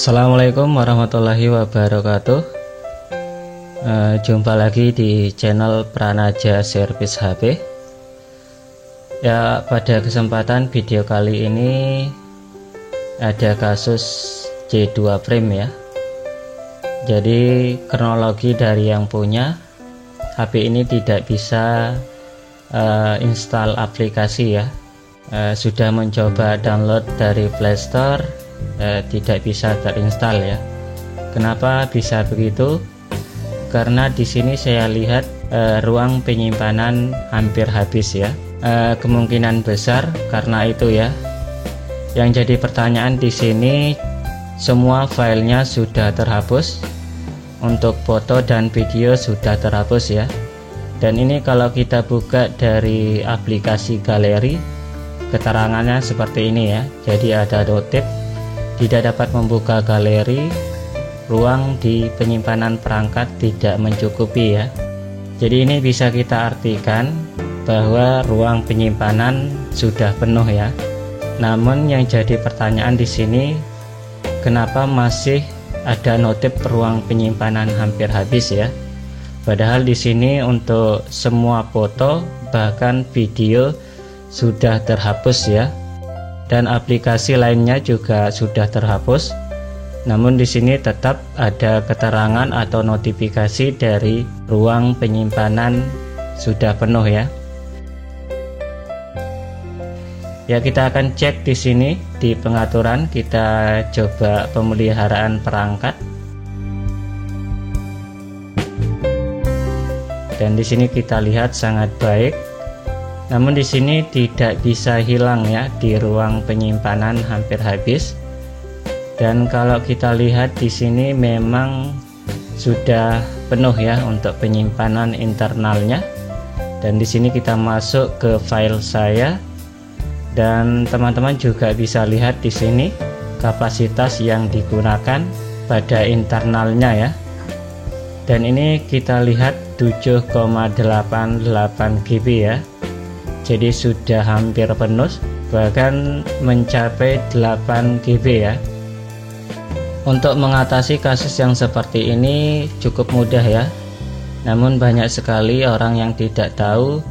Assalamualaikum warahmatullahi wabarakatuh. Jumpa lagi di channel Pranaja Servis HP. Ya, pada kesempatan video kali ini ada kasus C2 frame ya. Jadi kronologi dari yang punya HP ini tidak bisa install aplikasi ya. Sudah mencoba download dari Play Store, tidak bisa terinstall ya. Kenapa bisa begitu? Karena di sini saya lihat ruang penyimpanan hampir habis ya. Kemungkinan besar karena itu ya. Yang jadi pertanyaan di sini, semua filenya sudah terhapus. Untuk foto dan video sudah terhapus ya. Dan ini kalau kita buka dari aplikasi galeri, keterangannya seperti ini ya. Jadi ada notif tidak dapat membuka galeri, ruang di penyimpanan perangkat tidak mencukupi ya. Jadi ini bisa kita artikan bahwa ruang penyimpanan sudah penuh ya. Namun yang jadi pertanyaan di sini, kenapa masih ada notif ruang penyimpanan hampir habis ya? Padahal di sini untuk semua foto bahkan video sudah terhapus ya. Dan aplikasi lainnya juga sudah terhapus. Namun di sini tetap ada keterangan atau notifikasi dari ruang penyimpanan sudah penuh ya. Ya, kita akan cek di sini di pengaturan, kita coba pemeliharaan perangkat. Dan di sini kita lihat sangat baik. Namun di sini tidak bisa hilang ya di ruang penyimpanan hampir habis. Dan kalau kita lihat di sini memang sudah penuh ya untuk penyimpanan internalnya. Dan di sini kita masuk ke file saya dan teman-teman juga bisa lihat di sini kapasitas yang digunakan pada internalnya ya. Dan ini kita lihat 7,88 GB ya. Jadi sudah hampir penuh, bahkan mencapai 8 GB ya. Untuk mengatasi kasus yang seperti ini cukup mudah ya. Namun banyak sekali orang yang tidak tahu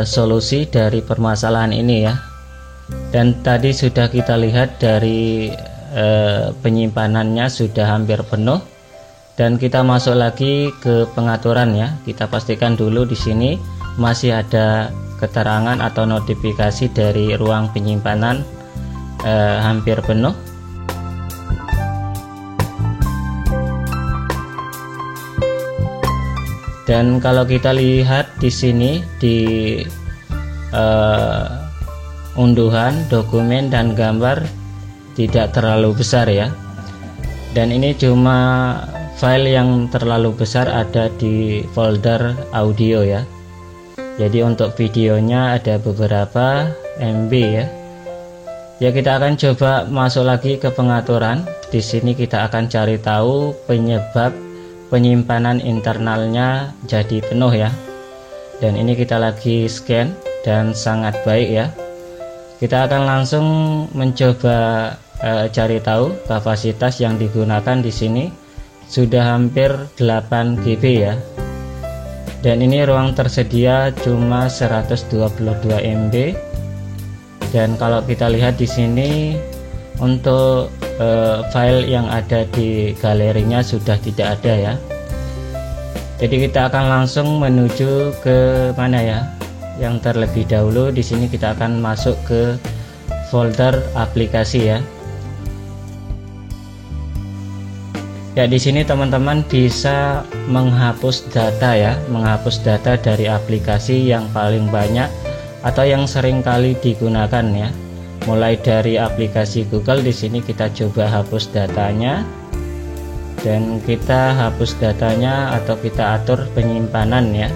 solusi dari permasalahan ini ya. Dan tadi sudah kita lihat dari penyimpanannya sudah hampir penuh. Dan kita masuk lagi ke pengaturan ya. Kita pastikan dulu di sini masih ada keterangan atau notifikasi dari ruang penyimpanan hampir penuh. Dan kalau kita lihat di sini di unduhan, dokumen dan gambar tidak terlalu besar ya. Dan ini cuma file yang terlalu besar ada di folder audio ya. Jadi untuk videonya ada beberapa MB ya. Ya, kita akan coba masuk lagi ke pengaturan. Di sini kita akan cari tahu penyebab penyimpanan internalnya jadi penuh ya. Dan ini kita lagi scan dan sangat baik ya. Kita akan langsung mencoba cari tahu kapasitas yang digunakan di sini sudah hampir 8 GB ya. Dan ini ruang tersedia cuma 122 MB. Dan kalau kita lihat di sini untuk file yang ada di galerinya sudah tidak ada ya. Jadi kita akan langsung menuju ke mana ya? Yang terlebih dahulu di sini kita akan masuk ke folder aplikasi ya. Ya, di sini teman-teman bisa menghapus data ya, menghapus data dari aplikasi yang paling banyak atau yang sering kali digunakan ya. Mulai dari aplikasi Google, di sini kita coba hapus datanya. Dan kita hapus datanya atau kita atur penyimpanan ya.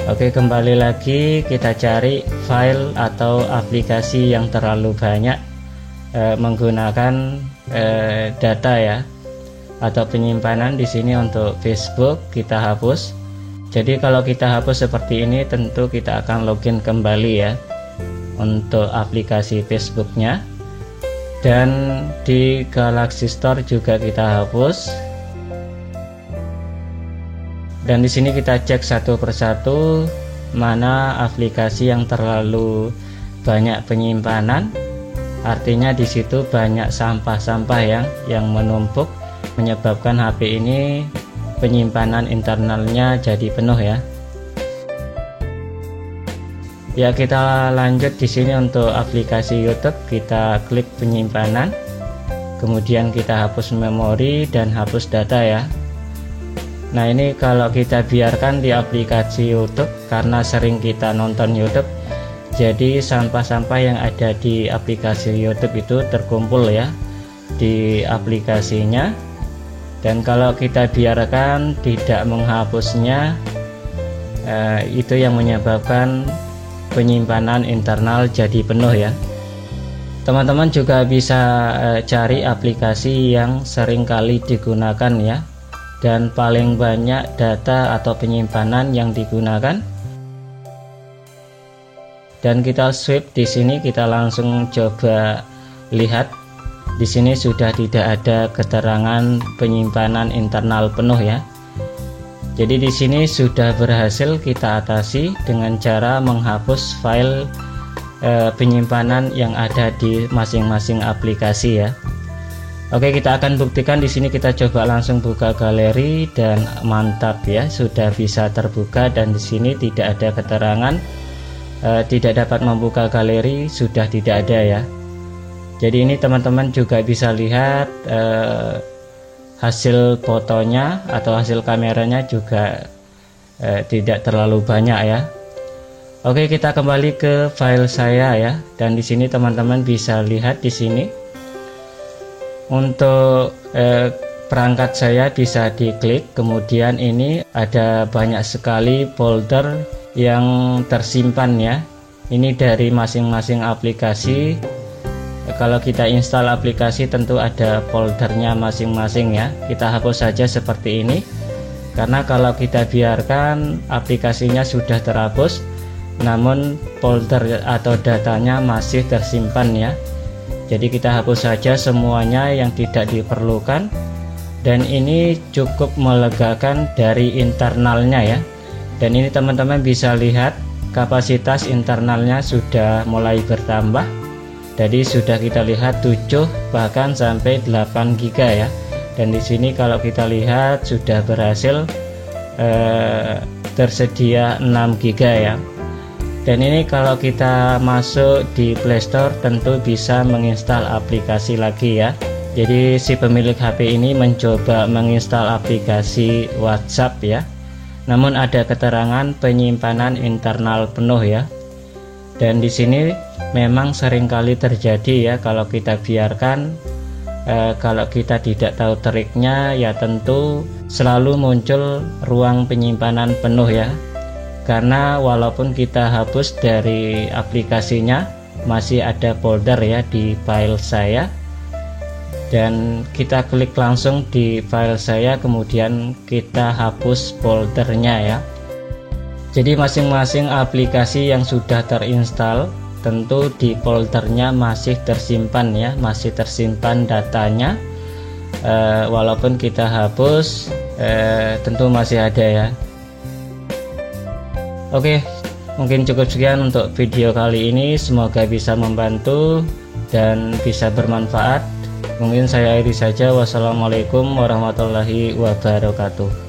Oke, kembali lagi kita cari file atau aplikasi yang terlalu banyak menggunakan data ya. Atau penyimpanan di sini untuk Facebook kita hapus. Jadi kalau kita hapus seperti ini tentu kita akan login kembali ya untuk aplikasi Facebooknya. dan di Galaxy Store juga kita hapus. Dan di sini kita cek satu persatu mana aplikasi yang terlalu banyak penyimpanan, artinya di situ banyak sampah-sampah yang menumpuk menyebabkan HP ini penyimpanan internalnya jadi penuh ya. Ya, kita lanjut di sini untuk aplikasi YouTube, kita klik penyimpanan, kemudian kita hapus memori dan hapus data ya. Nah, ini kalau kita biarkan di aplikasi YouTube, karena sering kita nonton YouTube, jadi sampah-sampah yang ada di aplikasi YouTube itu terkumpul ya di aplikasinya. Dan kalau kita biarkan tidak menghapusnya, itu yang menyebabkan penyimpanan internal jadi penuh ya. Teman-teman juga bisa cari aplikasi yang sering kali digunakan ya, dan paling banyak data atau penyimpanan yang digunakan. Dan kita swipe di sini, kita langsung coba lihat. Di sini sudah tidak ada keterangan penyimpanan internal penuh ya. Jadi di sini sudah berhasil kita atasi dengan cara menghapus file penyimpanan yang ada di masing-masing aplikasi ya. Oke, kita akan buktikan. Di sini kita coba langsung buka galeri dan mantap ya, sudah bisa terbuka. Dan di sini tidak ada keterangan tidak dapat membuka galeri, sudah tidak ada ya. Jadi ini teman-teman juga bisa lihat hasil fotonya atau hasil kameranya juga tidak terlalu banyak ya. Oke, kita kembali ke file saya ya. Dan di sini teman-teman bisa lihat di sini. Untuk perangkat saya bisa diklik, kemudian ini ada banyak sekali folder yang tersimpan ya. Ini dari masing-masing aplikasi. Kalau kita install aplikasi tentu ada foldernya masing-masing ya. Kita hapus saja seperti ini, karena kalau kita biarkan aplikasinya sudah terhapus, namun folder atau datanya masih tersimpan ya. Jadi kita hapus saja semuanya yang tidak diperlukan. Dan ini cukup melegakan dari internalnya ya. Dan ini teman-teman bisa lihat kapasitas internalnya sudah mulai bertambah. Jadi sudah kita lihat 7 bahkan sampai 8 GB ya. Dan di sini kalau kita lihat sudah berhasil tersedia 6 GB ya. Dan ini kalau kita masuk di Play Store tentu bisa menginstal aplikasi lagi ya. Jadi si pemilik HP ini mencoba menginstal aplikasi WhatsApp ya. Namun ada keterangan penyimpanan internal penuh ya. Dan di sini memang seringkali terjadi ya kalau kita biarkan, kalau kita tidak tahu triknya ya tentu selalu muncul ruang penyimpanan penuh ya. Karena walaupun kita hapus dari aplikasinya, masih ada folder ya di file saya. Dan kita klik langsung di file saya, kemudian kita hapus foldernya ya. Jadi masing-masing aplikasi yang sudah terinstall tentu di foldernya masih tersimpan ya, masih tersimpan datanya. Walaupun kita hapus, tentu masih ada ya. Oke, mungkin cukup sekian untuk video kali ini. Semoga bisa membantu dan bisa bermanfaat. Mungkin saya akhiri saja. Wassalamualaikum warahmatullahi wabarakatuh.